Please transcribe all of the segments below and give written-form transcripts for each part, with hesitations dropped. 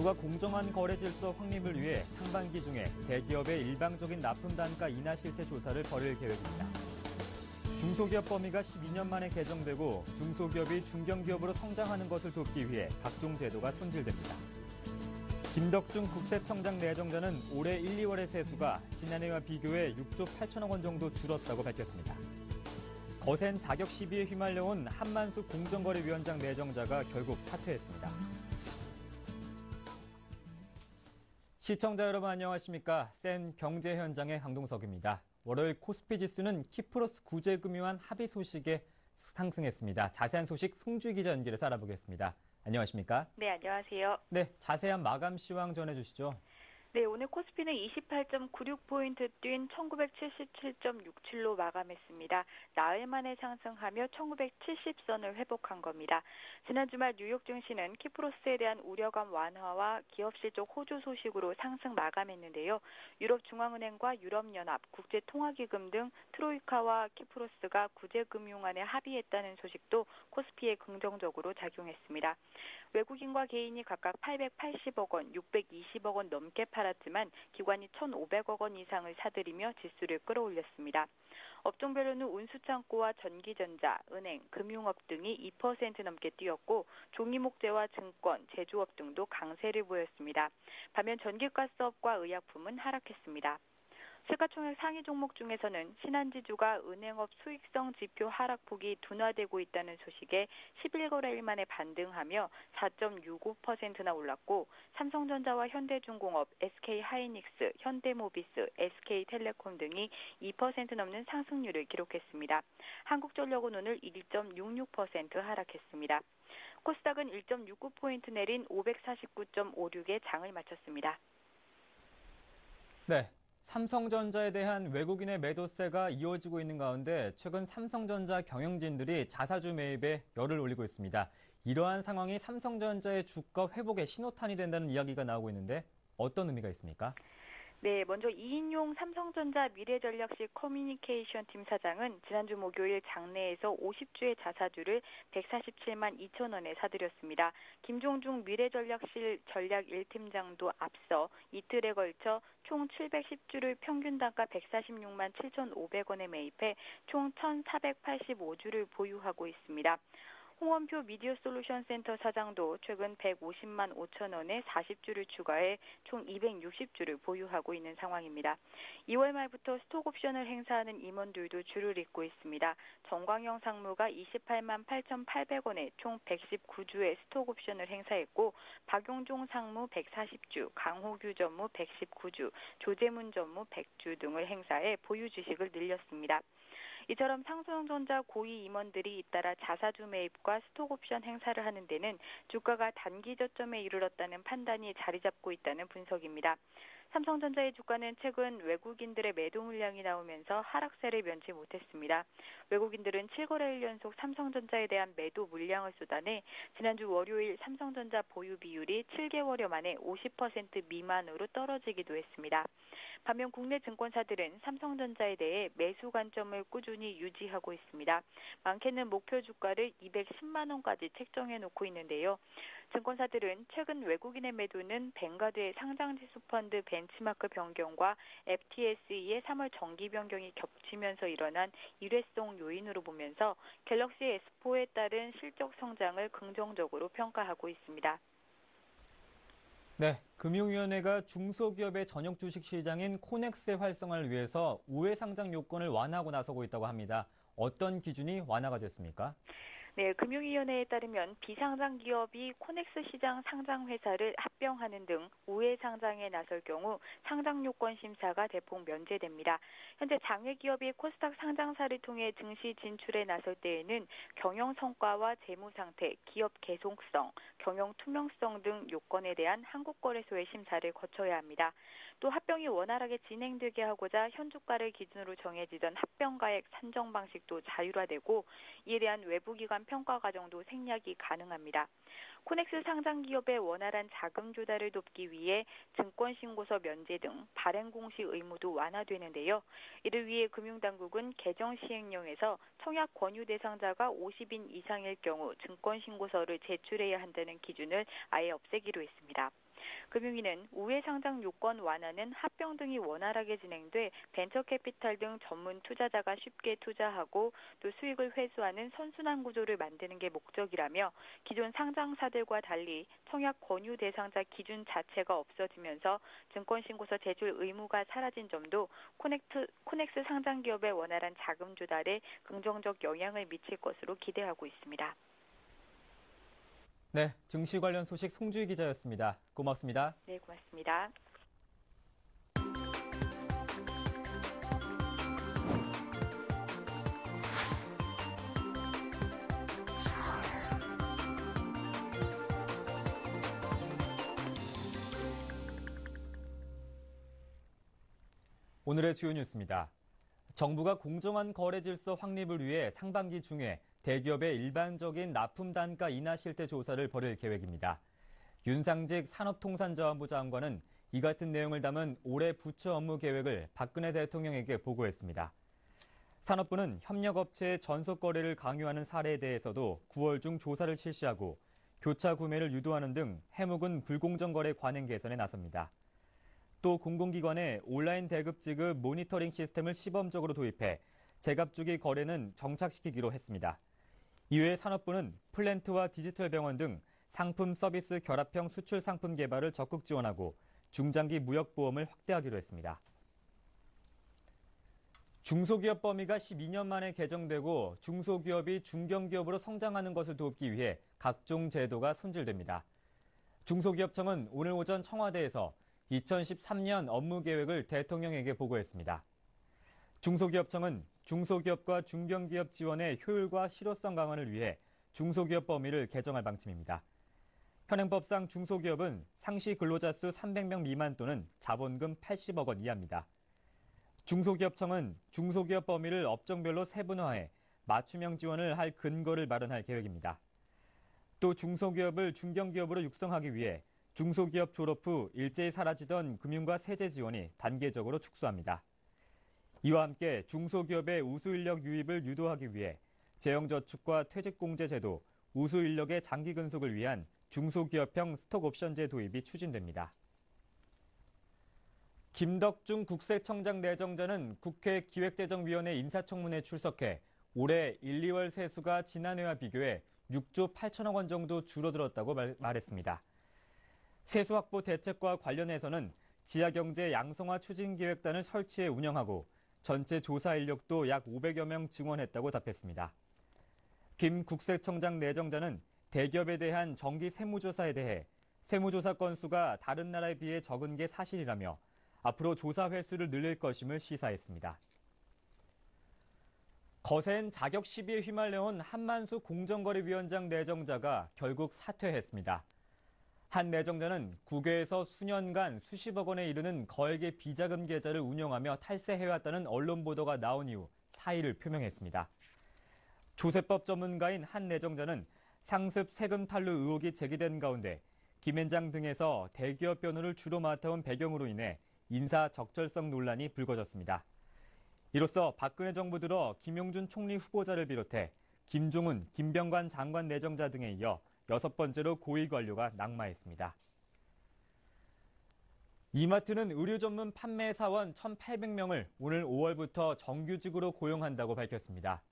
정부가 공정한 거래 질서 확립을 위해 상반기 중에 대기업의 일방적인 납품 단가 인하 실태 조사를 벌일 계획입니다. 중소기업 범위가 12년 만에 개정되고 중소기업이 중견기업으로 성장하는 것을 돕기 위해 각종 제도가 손질됩니다. 김덕중 국세청장 내정자는 올해 1, 2월의 세수가 지난해와 비교해 6조 8천억 원 정도 줄었다고 밝혔습니다. 거센 자격 시비에 휘말려온 한만수 공정거래위원장 내정자가 결국 사퇴했습니다. 시청자 여러분 안녕하십니까? 센 경제 현장의 강동석입니다. 월요일 코스피 지수는 키프로스 구제금융안 합의 소식에 상승했습니다. 자세한 소식 송주희 기자 연결해서 알아보겠습니다. 안녕하십니까? 네, 안녕하세요. 네, 자세한 마감 시황 전해주시죠. 네, 오늘 코스피는 28.96포인트 뛴 1977.67로 마감했습니다. 나흘 만에 상승하며 1970선을 회복한 겁니다. 지난 주말 뉴욕 증시는 키프로스에 대한 우려감 완화와 기업 실적 호조 소식으로 상승 마감했는데요. 유럽중앙은행과 유럽연합, 국제통화기금 등 트로이카와 키프로스가 구제금융안에 합의했다는 소식도 코스피에 긍정적으로 작용했습니다. 외국인과 개인이 각각 880억 원, 620억 원 넘게 팔았지만 기관이 1,500억 원 이상을 사들이며 지수를 끌어올렸습니다. 업종별로는 운수창고와 전기전자, 은행, 금융업 등이 2% 넘게 뛰었고 종이목재와 증권, 제조업 등도 강세를 보였습니다. 반면 전기가스업과 의약품은 하락했습니다. 시가총액 상위 종목 중에서는 신한지주가 은행업 수익성 지표 하락폭이 둔화되고 있다는 소식에 11거래일 만에 반등하며 4.65%나 올랐고 삼성전자와 현대중공업, SK하이닉스, 현대모비스, SK텔레콤 등이 2% 넘는 상승률을 기록했습니다. 한국전력은 오늘 1.66% 하락했습니다. 코스닥은 1.69포인트 내린 549.56에 장을 마쳤습니다. 네. 삼성전자에 대한 외국인의 매도세가 이어지고 있는 가운데 최근 삼성전자 경영진들이 자사주 매입에 열을 올리고 있습니다. 이러한 상황이 삼성전자의 주가 회복에 신호탄이 된다는 이야기가 나오고 있는데 어떤 의미가 있습니까? 네, 먼저 이인용 삼성전자 미래전략실 커뮤니케이션 팀 사장은 지난주 목요일 장내에서 50주의 자사주를 147만 2천 원에 사들였습니다. 김종중 미래전략실 전략 1팀장도 앞서 이틀에 걸쳐 총 710주를 평균 단가 146만 7,500원에 매입해 총 1,485주를 보유하고 있습니다. 홍원표 미디어솔루션 센터 사장도 최근 150만 5천 원에 40주를 추가해 총 260주를 보유하고 있는 상황입니다. 2월 말부터 스톡옵션을 행사하는 임원들도 줄을 잇고 있습니다. 정광영 상무가 28만 8,800원에 총 119주의 스톡옵션을 행사했고 박용종 상무 140주, 강호규 전무 119주, 조재문 전무 100주 등을 행사해 보유 주식을 늘렸습니다. 이처럼 삼성전자 고위 임원들이 잇따라 자사주 매입과 스톡옵션 행사를 하는 데는 주가가 단기 저점에 이르렀다는 판단이 자리 잡고 있다는 분석입니다. 삼성전자의 주가는 최근 외국인들의 매도 물량이 나오면서 하락세를 면치 못했습니다. 외국인들은 7거래일 연속 삼성전자에 대한 매도 물량을 쏟아내 지난주 월요일 삼성전자 보유 비율이 7개월여 만에 50% 미만으로 떨어지기도 했습니다. 반면 국내 증권사들은 삼성전자에 대해 매수 관점을 꾸준히 유지하고 있습니다. 많게는 목표 주가를 210만 원까지 책정해 놓고 있는데요. 증권사들은 최근 외국인의 매도는 뱅가드의 상장지수 펀드 벤치마크 변경과 FTSE의 3월 정기 변경이 겹치면서 일어난 일회성 요인으로 보면서 갤럭시 S4에 따른 실적 성장을 긍정적으로 평가하고 있습니다. 네, 금융위원회가 중소기업의 전역 주식 시장인 코넥스의 활성화를 위해서 우회 상장 요건을 완화하고 나서고 있다고 합니다. 어떤 기준이 완화가 됐습니까? 네, 금융위원회에 따르면 비상장 기업이 코넥스 시장 상장 회사를 합병하는 등 우회 상장에 나설 경우 상장 요건 심사가 대폭 면제됩니다. 현재 장외 기업이 코스닥 상장사를 통해 증시 진출에 나설 때에는 경영 성과와 재무 상태, 기업 계속성, 경영 투명성 등 요건에 대한 한국거래소의 심사를 거쳐야 합니다. 또 합병이 원활하게 진행되게 하고자 현주가를 기준으로 정해지던 합병가액 산정 방식도 자율화되고 이에 대한 외부기관 평가 과정도 생략이 가능합니다. 코넥스 상장 기업의 원활한 자금 조달을 돕기 위해 증권신고서 면제 등 발행 공시 의무도 완화되는데요. 이를 위해 금융당국은 개정 시행령에서 청약 권유 대상자가 50인 이상일 경우 증권신고서를 제출해야 한다는 기준을 아예 없애기로 했습니다. 금융위는 우회 상장 요건 완화는 합병 등이 원활하게 진행돼 벤처캐피탈 등 전문 투자자가 쉽게 투자하고 또 수익을 회수하는 선순환 구조를 만드는 게 목적이라며 기존 상장사들과 달리 청약 권유 대상자 기준 자체가 없어지면서 증권신고서 제출 의무가 사라진 점도 코넥스 상장 기업의 원활한 자금 조달에 긍정적 영향을 미칠 것으로 기대하고 있습니다. 네, 증시 관련 소식 송주희 기자였습니다. 고맙습니다. 네, 고맙습니다. 오늘의 주요 뉴스입니다. 정부가 공정한 거래 질서 확립을 위해 상반기 중에 대기업의 일반적인 납품 단가 인하 실태 조사를 벌일 계획입니다. 윤상직 산업통상자원부 장관은 이 같은 내용을 담은 올해 부처 업무 계획을 박근혜 대통령에게 보고했습니다. 산업부는 협력업체의 전속 거래를 강요하는 사례에 대해서도 9월 중 조사를 실시하고 교차 구매를 유도하는 등 해묵은 불공정 거래 관행 개선에 나섭니다. 또 공공기관에 온라인 대급 지급 모니터링 시스템을 시범적으로 도입해 제값 주기 거래는 정착시키기로 했습니다. 이외에 산업부는 플랜트와 디지털 병원 등 상품 서비스 결합형 수출 상품 개발을 적극 지원하고 중장기 무역보험을 확대하기로 했습니다. 중소기업 범위가 12년 만에 개정되고 중소기업이 중견기업으로 성장하는 것을 돕기 위해 각종 제도가 손질됩니다. 중소기업청은 오늘 오전 청와대에서 2013년 업무 계획을 대통령에게 보고했습니다. 중소기업청은 중소기업과 중견기업 지원의 효율과 실효성 강화를 위해 중소기업 범위를 개정할 방침입니다. 현행법상 중소기업은 상시 근로자 수 300명 미만 또는 자본금 80억 원 이하입니다. 중소기업청은 중소기업 범위를 업종별로 세분화해 맞춤형 지원을 할 근거를 마련할 계획입니다. 또 중소기업을 중견기업으로 육성하기 위해 중소기업 졸업 후 일제히 사라지던 금융과 세제 지원이 단계적으로 축소합니다. 이와 함께 중소기업의 우수인력 유입을 유도하기 위해 재형저축과 퇴직공제 제도, 우수인력의 장기 근속을 위한 중소기업형 스톡옵션제 도입이 추진됩니다. 김덕중 국세청장 내정자는 국회 기획재정위원회 인사청문회에 출석해 올해 1, 2월 세수가 지난해와 비교해 6조 8천억 원 정도 줄어들었다고 말했습니다. 세수 확보 대책과 관련해서는 지하경제 양성화 추진기획단을 설치해 운영하고 전체 조사 인력도 약 500여 명 증원했다고 답했습니다. 김 국세청장 내정자는 대기업에 대한 정기 세무조사에 대해 세무조사 건수가 다른 나라에 비해 적은 게 사실이라며 앞으로 조사 횟수를 늘릴 것임을 시사했습니다. 거센 자격 시비에 휘말려온 한만수 공정거래위원장 내정자가 결국 사퇴했습니다. 한 내정자는 국외에서 수년간 수십억 원에 이르는 거액의 비자금 계좌를 운영하며 탈세해왔다는 언론 보도가 나온 이후 사의를 표명했습니다. 조세법 전문가인 한 내정자는 상습 세금 탈루 의혹이 제기된 가운데 김앤장 등에서 대기업 변호를 주로 맡아온 배경으로 인해 인사 적절성 논란이 불거졌습니다. 이로써 박근혜 정부 들어 김용준 총리 후보자를 비롯해 김종훈, 김병관 장관 내정자 등에 이어 6번째로 고위 관료가 낙마했습니다. 이마트는 의류 전문 판매 사원 1,800명을 오늘 5월부터 정규직으로 고용한다고 밝혔습니다.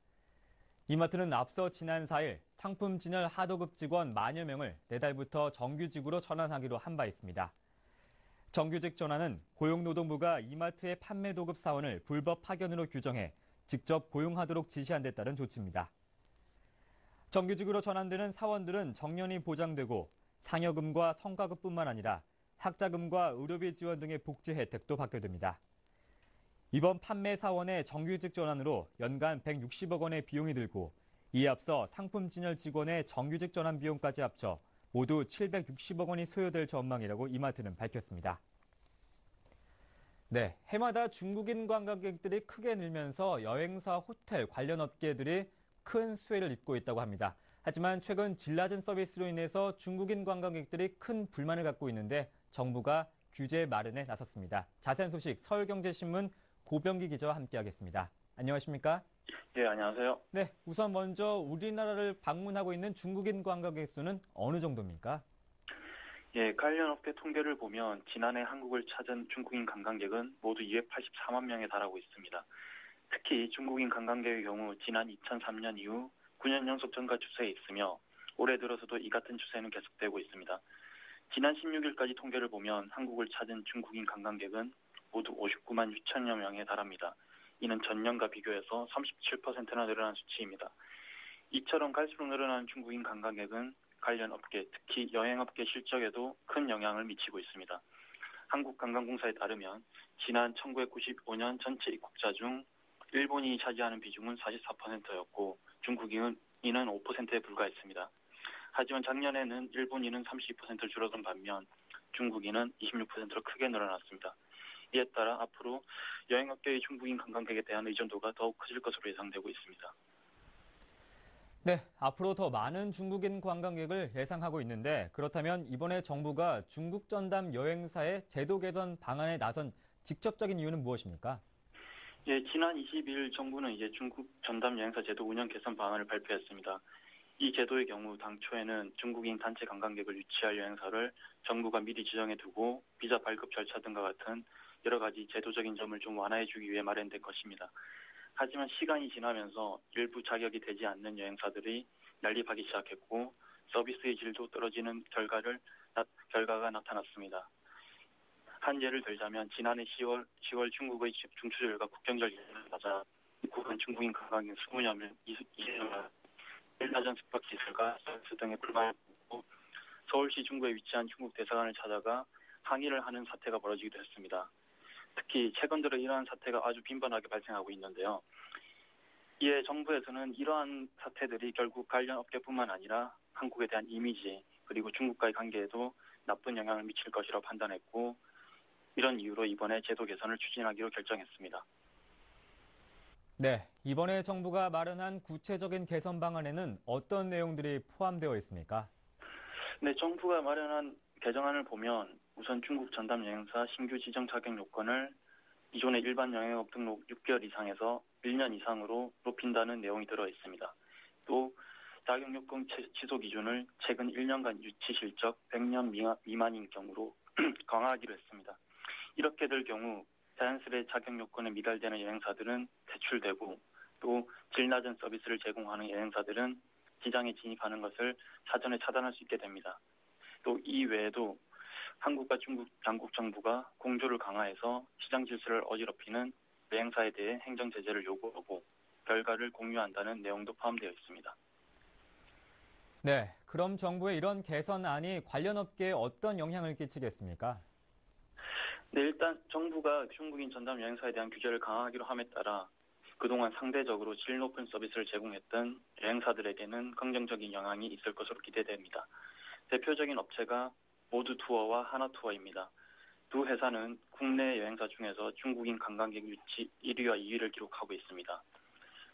이마트는 앞서 지난 4일 상품 진열 하도급 직원 10,000여 명을 내달부터 정규직으로 전환하기로 한 바 있습니다. 정규직 전환은 고용노동부가 이마트의 판매 도급 사원을 불법 파견으로 규정해 직접 고용하도록 지시한 데 따른 조치입니다. 정규직으로 전환되는 사원들은 정년이 보장되고 상여금과 성과급뿐만 아니라 학자금과 의료비 지원 등의 복지 혜택도 받게 됩니다. 이번 판매 사원의 정규직 전환으로 연간 160억 원의 비용이 들고 이에 앞서 상품 진열 직원의 정규직 전환 비용까지 합쳐 모두 760억 원이 소요될 전망이라고 이마트는 밝혔습니다. 네, 해마다 중국인 관광객들이 크게 늘면서 여행사, 호텔 관련 업계들이 큰 수혜를 입고 있다고 합니다. 하지만 최근 질 낮은 서비스로 인해서 중국인 관광객들이 큰 불만을 갖고 있는데 정부가 규제 마련에 나섰습니다. 자세한 소식 서울경제신문 고병기 기자와 함께하겠습니다. 안녕하십니까? 네, 안녕하세요. 네, 우선 먼저 우리나라를 방문하고 있는 중국인 관광객 수는 어느 정도입니까? 예, 관련 업계 통계를 보면 지난해 한국을 찾은 중국인 관광객은 모두 284만 명에 달하고 있습니다. 특히 중국인 관광객의 경우 지난 2003년 이후 9년 연속 증가 추세에 있으며 올해 들어서도 이 같은 추세는 계속되고 있습니다. 지난 16일까지 통계를 보면 한국을 찾은 중국인 관광객은 모두 59만 6천여 명에 달합니다. 이는 전년과 비교해서 37%나 늘어난 수치입니다. 이처럼 갈수록 늘어나는 중국인 관광객은 관련 업계, 특히 여행업계 실적에도 큰 영향을 미치고 있습니다. 한국관광공사에 따르면 지난 1995년 전체 입국자 중 일본인이 차지하는 비중은 44%였고 중국인은 5%에 불과했습니다. 하지만 작년에는 일본인은 32% 줄어든 반면 중국인은 26%로 크게 늘어났습니다. 이에 따라 앞으로 여행업계의 중국인 관광객에 대한 의존도가 더욱 커질 것으로 예상되고 있습니다. 네, 앞으로 더 많은 중국인 관광객을 예상하고 있는데 그렇다면 이번에 정부가 중국 전담 여행사의 제도 개선 방안에 나선 직접적인 이유는 무엇입니까? 예, 지난 22일 정부는 중국 전담 여행사 제도 운영 개선 방안을 발표했습니다. 이 제도의 경우 당초에는 중국인 단체 관광객을 유치할 여행사를 정부가 미리 지정해 두고 비자 발급 절차 등과 같은 여러 가지 제도적인 점을 좀 완화해 주기 위해 마련된 것입니다. 하지만 시간이 지나면서 일부 자격이 되지 않는 여행사들이 난립하기 시작했고 서비스의 질도 떨어지는 결과가 나타났습니다. 한 예를 들자면 지난해 10월 중국의 중추절과 국경절기를 맞아 입국한 중국인 관광객 20여 명, 20여 일라전 숙박시설과 서비스 등의 불만을 보고 서울시 중구에 위치한 중국 대사관을 찾아가 항의를 하는 사태가 벌어지기도 했습니다. 특히 최근 들어 이러한 사태가 아주 빈번하게 발생하고 있는데요. 이에 정부에서는 이러한 사태들이 결국 관련 업계뿐만 아니라 한국에 대한 이미지 그리고 중국과의 관계에도 나쁜 영향을 미칠 것이라고 판단했고 이런 이유로 이번에 제도 개선을 추진하기로 결정했습니다. 네, 이번에 정부가 마련한 구체적인 개선 방안에는 어떤 내용들이 포함되어 있습니까? 네, 정부가 마련한 개정안을 보면 우선 중국 전담 여행사 신규 지정 자격 요건을 기존의 일반 여행업 등록 6개월 이상에서 1년 이상으로 높인다는 내용이 들어 있습니다. 또 자격 요건 취소 기준을 최근 1년간 유치 실적 100년 미만인 경우로 강화하기로 했습니다. 이렇게 될 경우 자연스레 자격 요건에 미달되는 여행사들은 퇴출되고 또 질 낮은 서비스를 제공하는 여행사들은 시장에 진입하는 것을 사전에 차단할 수 있게 됩니다. 또 이 외에도 한국과 중국 양국 정부가 공조를 강화해서 시장 질서를 어지럽히는 여행사에 대해 행정 제재를 요구하고 결과를 공유한다는 내용도 포함되어 있습니다. 네, 그럼 정부의 이런 개선안이 관련 업계에 어떤 영향을 끼치겠습니까? 네, 일단 정부가 중국인 전담 여행사에 대한 규제를 강화하기로 함에 따라 그동안 상대적으로 질 높은 서비스를 제공했던 여행사들에게는 긍정적인 영향이 있을 것으로 기대됩니다. 대표적인 업체가 모두투어와 하나투어입니다. 두 회사는 국내 여행사 중에서 중국인 관광객 유치 1위와 2위를 기록하고 있습니다.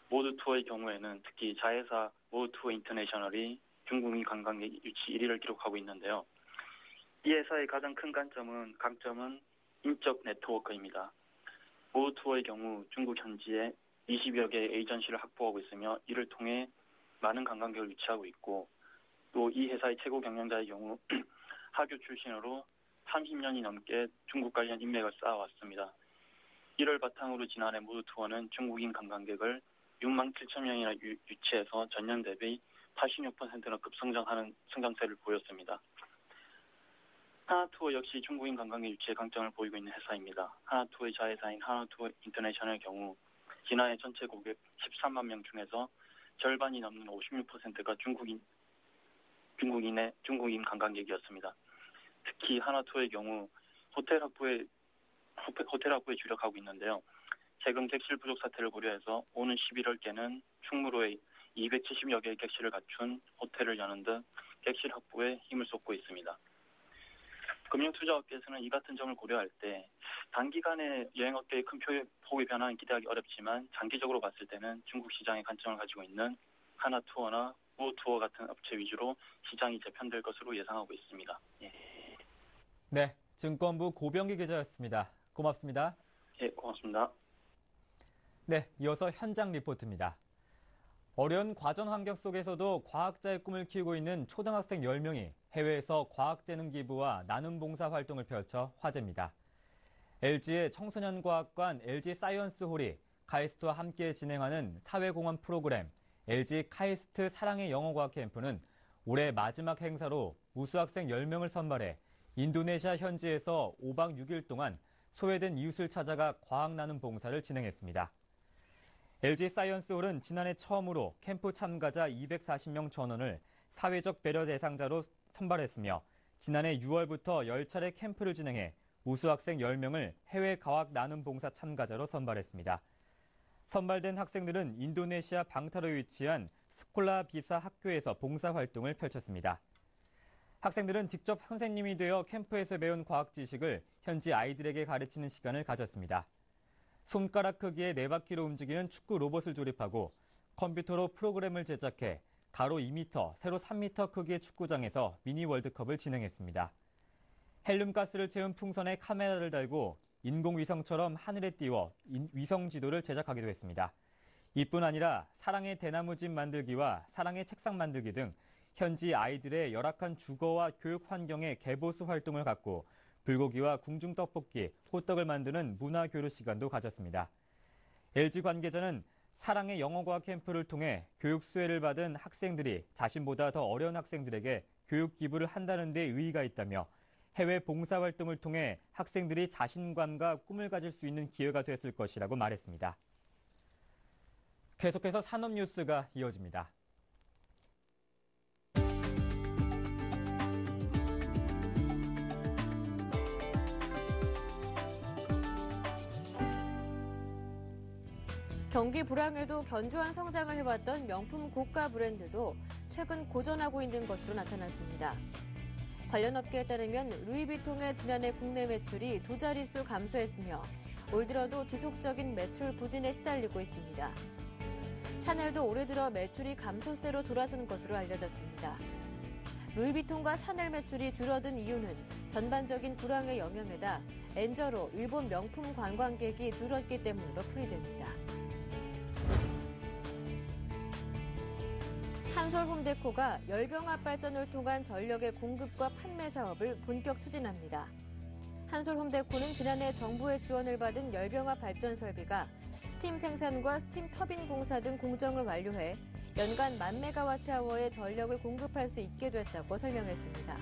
모두투어의 경우에는 특히 자회사 모두투어 인터내셔널이 중국인 관광객 유치 1위를 기록하고 있는데요. 이 회사의 가장 큰 강점은 인적 네트워크입니다. 모두투어의 경우 중국 현지에 20여 개의 에이전시를 확보하고 있으며 이를 통해 많은 관광객을 유치하고 있고 또 이 회사의 최고 경영자의 경우 하교 출신으로 30년이 넘게 중국 관련 인맥을 쌓아왔습니다. 이를 바탕으로 지난해 모두투어는 중국인 관광객을 6만 7천 명이나 유치해서 전년 대비 86%나 급성장하는 성장세를 보였습니다. 하나투어 역시 중국인 관광객 유치의 강점을 보이고 있는 회사입니다. 하나투어의 자회사인 하나투어 인터내셔널의 경우 지난해 전체 고객 13만 명 중에서 절반이 넘는 56%가 중국인 관광객이었습니다. 특히 하나투어의 경우 호텔 확보에 주력하고 있는데요. 최근 객실 부족 사태를 고려해서 오는 11월께는 충무로에 270여 개의 객실을 갖춘 호텔을 여는 등 객실 확보에 힘을 쏟고 있습니다. 금융투자업계에서는 이 같은 점을 고려할 때 단기간에 여행업계의 큰 폭의 변화는 기대하기 어렵지만 장기적으로 봤을 때는 중국 시장의 관점을 가지고 있는 하나투어나 모투어 같은 업체 위주로 시장이 재편될 것으로 예상하고 있습니다. 예. 네, 증권부 고병기 기자였습니다. 고맙습니다. 예, 고맙습니다. 네, 이어서 현장 리포트입니다. 어려운 과정 환경 속에서도 과학자의 꿈을 키우고 있는 초등학생 10명이 해외에서 과학재능 기부와 나눔 봉사 활동을 펼쳐 화제입니다. LG의 청소년과학관 LG 사이언스홀이 카이스트와 함께 진행하는 사회공헌 프로그램 LG 카이스트 사랑의 영어과학 캠프는 올해 마지막 행사로 우수학생 10명을 선발해 인도네시아 현지에서 5박 6일 동안 소외된 이웃을 찾아가 과학 나눔 봉사를 진행했습니다. LG 사이언스홀은 지난해 처음으로 캠프 참가자 240명 전원을 사회적 배려 대상자로 선발했으며 지난해 6월부터 10차례 캠프를 진행해 우수학생 10명을 해외 과학 나눔 봉사 참가자로 선발했습니다. 선발된 학생들은 인도네시아 방타르에 위치한 스콜라 비사 학교에서 봉사 활동을 펼쳤습니다. 학생들은 직접 선생님이 되어 캠프에서 배운 과학 지식을 현지 아이들에게 가르치는 시간을 가졌습니다. 손가락 크기의 4바퀴로 움직이는 축구 로봇을 조립하고 컴퓨터로 프로그램을 제작해 가로 2m, 세로 3m 크기의 축구장에서 미니 월드컵을 진행했습니다. 헬륨가스를 채운 풍선에 카메라를 달고 인공위성처럼 하늘에 띄워 위성 지도를 제작하기도 했습니다. 이뿐 아니라 사랑의 대나무집 만들기와 사랑의 책상 만들기 등 현지 아이들의 열악한 주거와 교육 환경의 개보수 활동을 갖고 불고기와 궁중떡볶이, 호떡을 만드는 문화교류 시간도 가졌습니다. LG 관계자는 사랑의 영어과학 캠프를 통해 교육 수혜를 받은 학생들이 자신보다 더 어려운 학생들에게 교육 기부를 한다는 데 의의가 있다며 해외 봉사활동을 통해 학생들이 자신감과 꿈을 가질 수 있는 기회가 됐을 것이라고 말했습니다. 계속해서 산업 뉴스가 이어집니다. 경기 불황에도 견조한 성장을 해왔던 명품 고가 브랜드도 최근 고전하고 있는 것으로 나타났습니다. 관련 업계에 따르면 루이비통의 지난해 국내 매출이 2자릿수 감소했으며 올 들어도 지속적인 매출 부진에 시달리고 있습니다. 샤넬도 올해 들어 매출이 감소세로 돌아선 것으로 알려졌습니다. 루이비통과 샤넬 매출이 줄어든 이유는 전반적인 불황의 영향에다 엔저로 일본 명품 관광객이 줄었기 때문으로 풀이됩니다. 한솔홈데코가 열병합 발전을 통한 전력의 공급과 판매 사업을 본격 추진합니다. 한솔홈데코는 지난해 정부의 지원을 받은 열병합 발전 설비가 스팀 생산과 스팀 터빈 공사 등 공정을 완료해 연간 1000메가와트아워의 전력을 공급할 수 있게 됐다고 설명했습니다.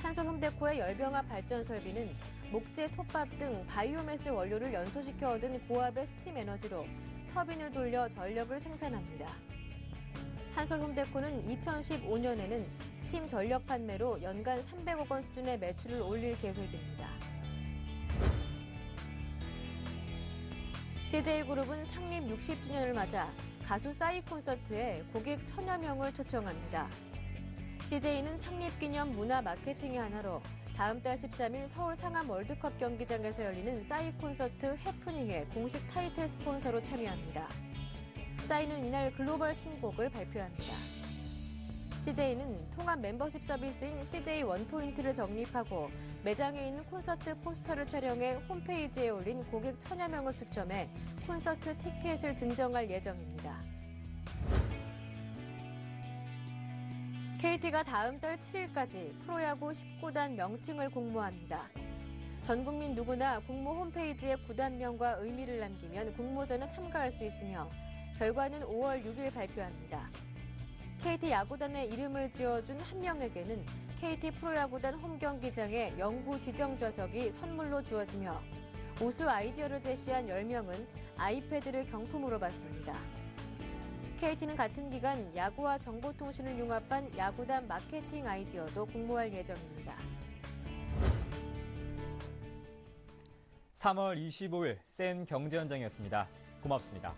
한솔홈데코의 열병합 발전 설비는 목재, 톱밥 등 바이오매스 원료를 연소시켜 얻은 고압의 스팀 에너지로 터빈을 돌려 전력을 생산합니다. 한솔홈데코는 2015년에는 스팀 전력 판매로 연간 300억 원 수준의 매출을 올릴 계획입니다. CJ그룹은 창립 60주년을 맞아 가수 싸이 콘서트에 고객 1000여 명을 초청합니다. CJ는 창립 기념 문화 마케팅의 하나로 다음 달 13일 서울 상암 월드컵 경기장에서 열리는 싸이 콘서트 해프닝의 공식 타이틀 스폰서로 참여합니다. 싸이는 이날 글로벌 신곡을 발표합니다. CJ는 통합 멤버십 서비스인 CJ 원포인트를 적립하고 매장에 있는 콘서트 포스터를 촬영해 홈페이지에 올린 고객 1000여 명을 추첨해 콘서트 티켓을 증정할 예정입니다. KT가 다음 달 7일까지 프로야구 19단 명칭을 공모합니다. 전 국민 누구나 공모 홈페이지에 구단명과 의미를 남기면 공모전에 참가할 수 있으며 결과는 5월 6일 발표합니다. KT 야구단의 이름을 지어준 한 명에게는 KT 프로야구단 홈경기장의 영구 지정 좌석이 선물로 주어지며 우수 아이디어를 제시한 10명은 아이패드를 경품으로 받습니다. KT는 같은 기간 야구와 정보통신을 융합한 야구단 마케팅 아이디어도 공모할 예정입니다. 3월 25일 센 경제 현장이었습니다. 고맙습니다.